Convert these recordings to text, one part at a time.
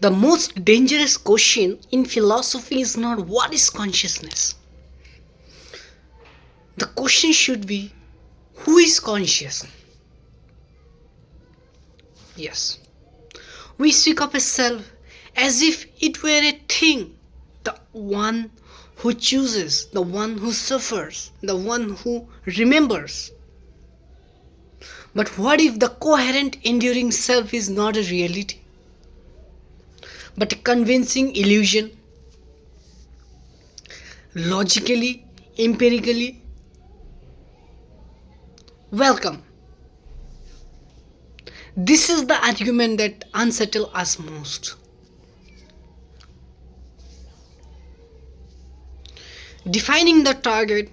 The most dangerous question in philosophy is not what is consciousness. The question should be who is conscious? Yes. We speak of a self as if it were a thing, the one who chooses, the one who suffers, the one who remembers. But what if the coherent, enduring self is not a reality, but a convincing illusion? Logically, empirically, welcome. This is the argument that unsettles us most. Defining the target,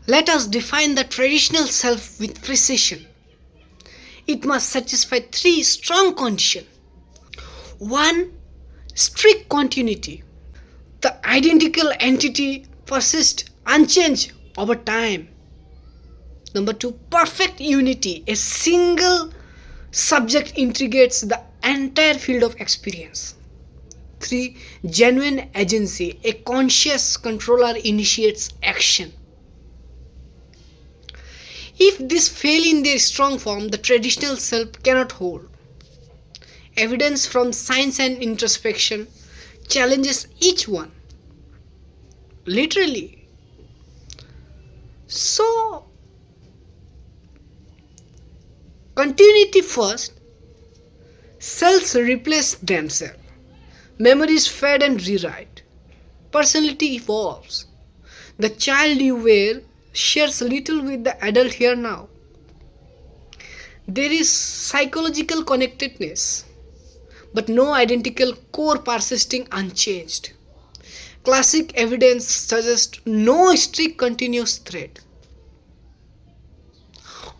let us define the traditional self with precision. It must satisfy three strong conditions. 1. Strict continuity. The identical entity persists unchanged over time. Number 2. Perfect unity. A single subject integrates the entire field of experience. 3. Genuine agency. A conscious controller initiates action. If this fail in their strong form, the traditional self cannot hold. Evidence from science and introspection challenges each one. Literally. So, continuity first, cells replace themselves. Memories fade and rewrite. Personality evolves. The child you were shares little with the adult here now. There is psychological connectedness, but no identical core persisting unchanged. Classic evidence suggests no strict continuous thread.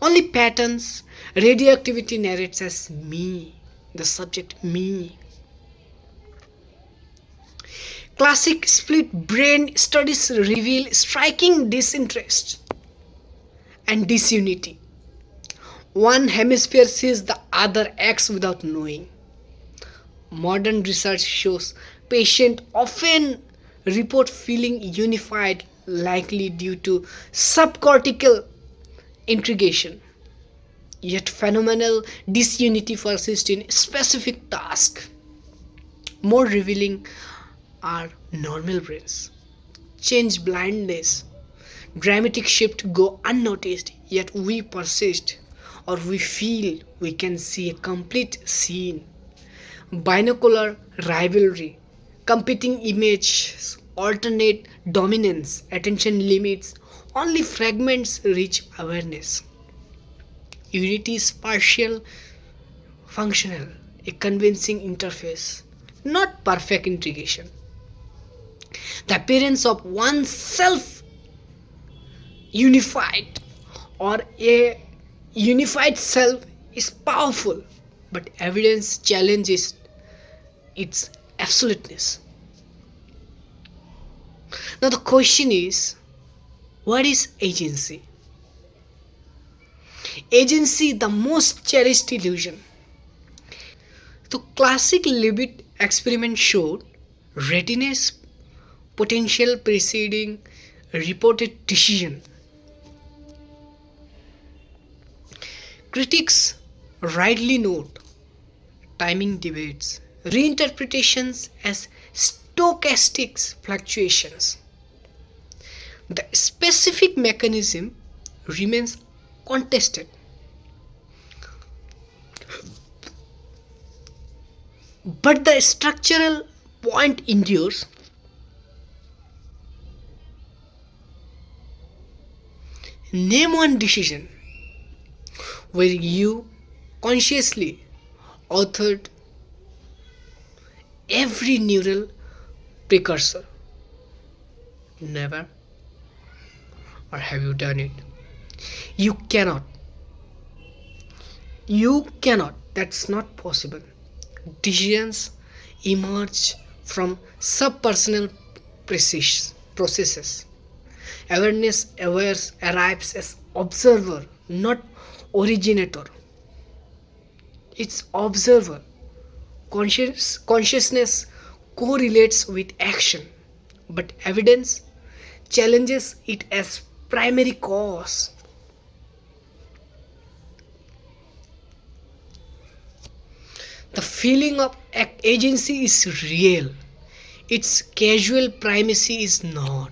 Only patterns, radioactivity narrates as me, the subject me. Classic split brain studies reveal striking disinterest and disunity. One hemisphere sees, the other acts without knowing. Modern research shows patients often report feeling unified, likely due to subcortical integration. Yet phenomenal disunity persists in specific tasks. More revealing are normal brains. Change blindness. Dramatic shift go unnoticed, yet we persist, or we feel we can see a complete scene. Binocular rivalry, competing images, alternate dominance, attention limits, only fragments reach awareness. Unity is partial, functional, a convincing interface, not perfect integration. The appearance of oneself unified or a unified self is powerful, but evidence challenges its absoluteness. Now, the question is, what is agency? Agency, the most cherished illusion. The classic Libet experiment showed readiness potential preceding reported decision. Critics rightly note timing debates, reinterpretations as stochastic fluctuations. The specific mechanism remains contested. But the structural point endures. Name one decision where you consciously authored every neural precursor. Never. Or have you done it? You cannot. You cannot. That's not possible. Decisions emerge from subpersonal processes. Awareness arrives as observer, not originator. It's observer, Consciousness correlates with action, but evidence challenges it as primary cause. The feeling of agency is real, its casual primacy is not.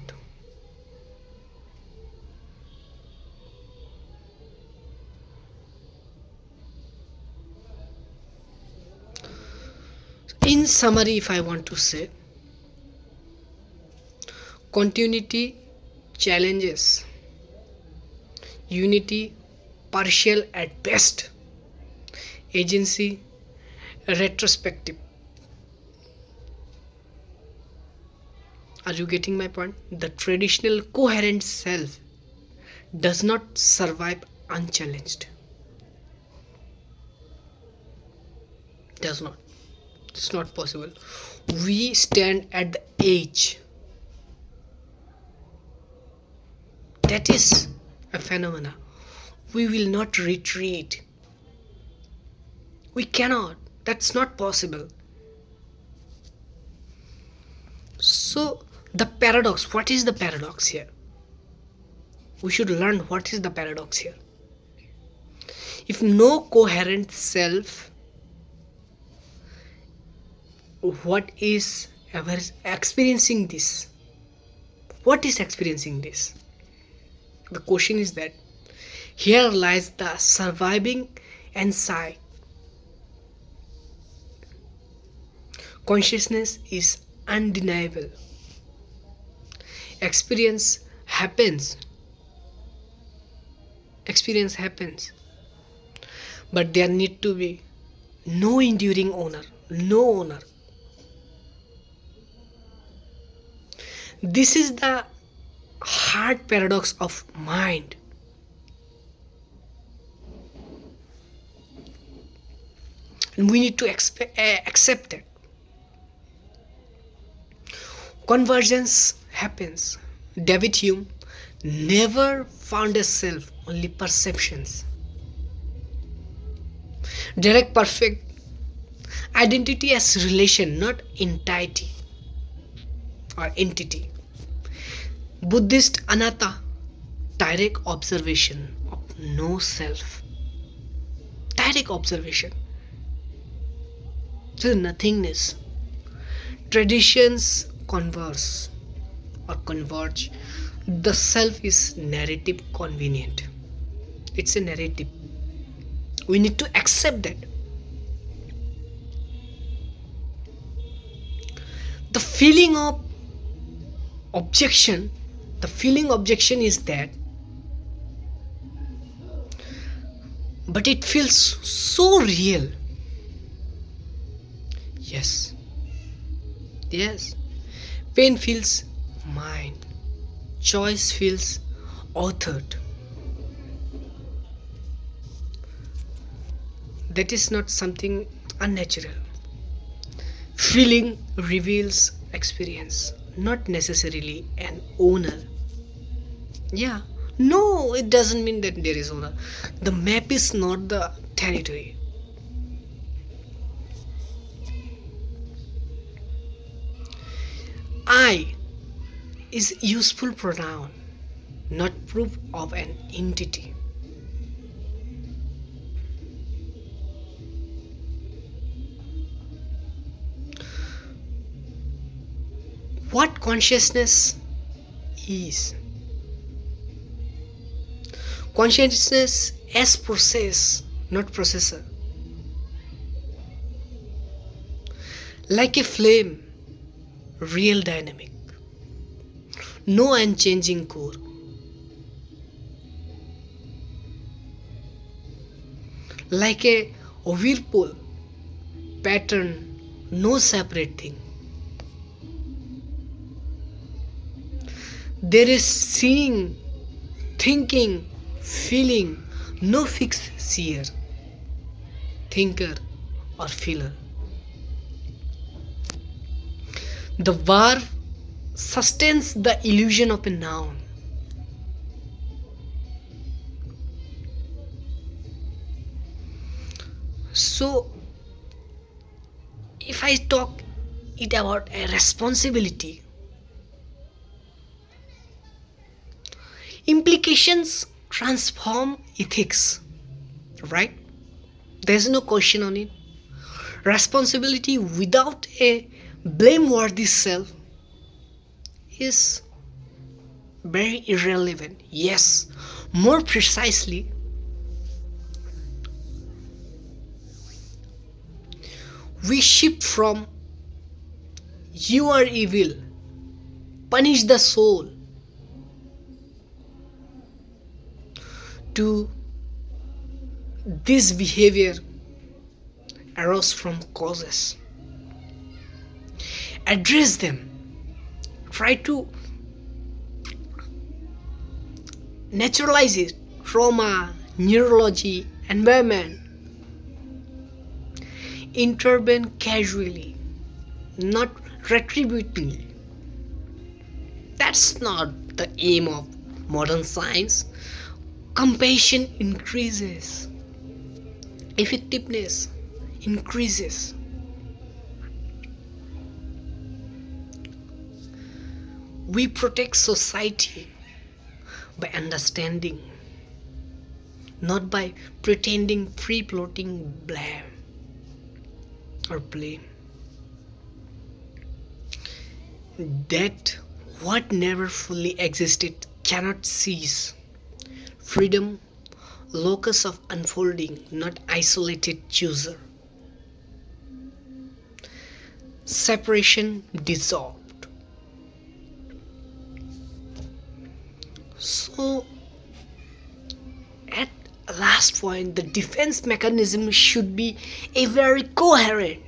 In summary, if I want to say, continuity challenges unity, partial at best, agency retrospective. Are you getting my point? The traditional coherent self does not survive unchallenged. Does not. It's not possible. We stand at the edge. That is a phenomena. We will not retreat. We cannot. That's not possible. So, the paradox, what is the paradox here? We should learn what is the paradox here. If no coherent self, what is ever experiencing this? What is experiencing this? The question is that here lies the surviving insight. Consciousness is undeniable. Experience happens. Experience happens. But there need to be no enduring owner. No owner. This is the hard paradox of mind. And we need to accept it. Convergence happens. David Hume never found a self, only perceptions. Direct perfect identity as relation, not entity or entity. Buddhist anatta, direct observation of no self. Direct observation. So nothingness. Traditions converse or converge. The self is narrative convenient. It's a narrative. We need to accept that. The feeling of objection, the feeling objection is that, but it feels so real. Yes. Yes. Pain feels mine. Choice feels authored. That is not something unnatural. Feeling reveals experience, not necessarily an owner. Yeah. No, it doesn't mean that there is owner. The map is not the territory. I is useful pronoun, not proof of an entity. What consciousness is? Consciousness as process, not processor. Like a flame, real dynamic. No unchanging core. Like a whirlpool, pattern, no separate thing. There is seeing, thinking, feeling, no fixed seer, thinker, or feeler. The verb sustains the illusion of a noun. So, If I talk it about a responsibility, implications transform ethics, right? There's no question on it. Responsibility without a blameworthy self is very irrelevant. Yes, more precisely, we shift from you are evil, punish the soul, to this behavior arose from causes. Address them. Try to naturalize it. Trauma, neurology, environment. Intervene casually, not retributively. That's not the aim of modern science. Compassion increases, effectiveness increases. We protect society by understanding, not by pretending free floating blame or blame. That what never fully existed cannot cease. Freedom, locus of unfolding, not isolated chooser. Separation dissolved. So, at last point, the defense mechanism should be a very coherent.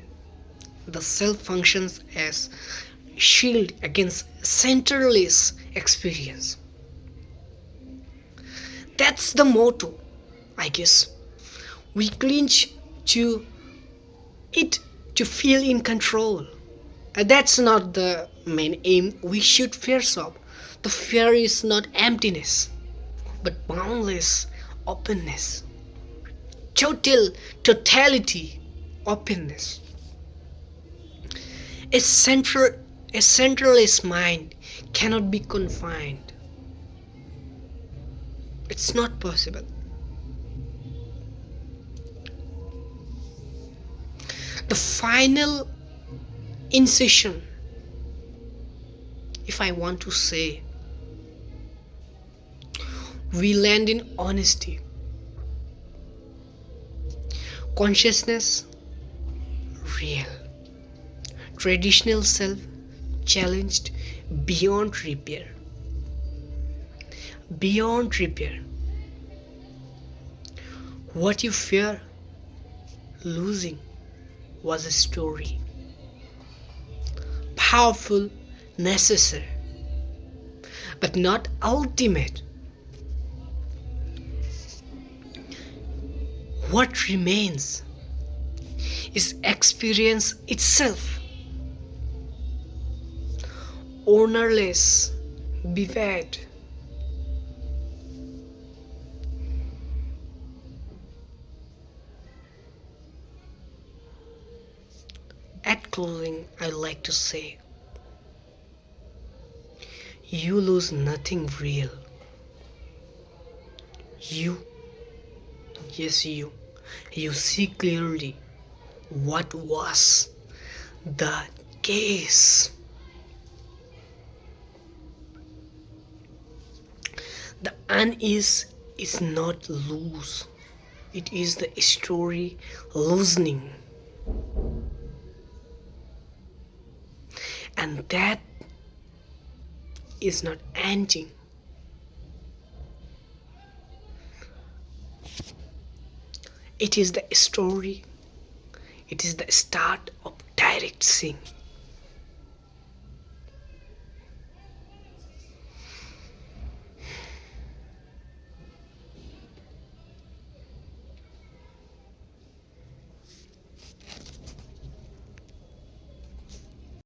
The self functions as shield against centerless experience. That's the motto, I guess. We clinch to it to feel in control. That's not the main aim we should fear of. The fear is not emptiness, but boundless openness. Totality, openness. A centralist mind cannot be confined. It's not possible. The final incision, if I want to say, we land in honesty. Consciousness, real. Traditional self, challenged beyond repair. Beyond repair. What you fear losing was a story. Powerful, necessary, but not ultimate. What remains is experience itself. Ownerless, vivid. At closing, I like to say, you lose nothing real. You, yes, you see clearly what was the case. The unease is not loose. It is the story loosening. And that is not ending. It is the story. It is the start of direct seeing.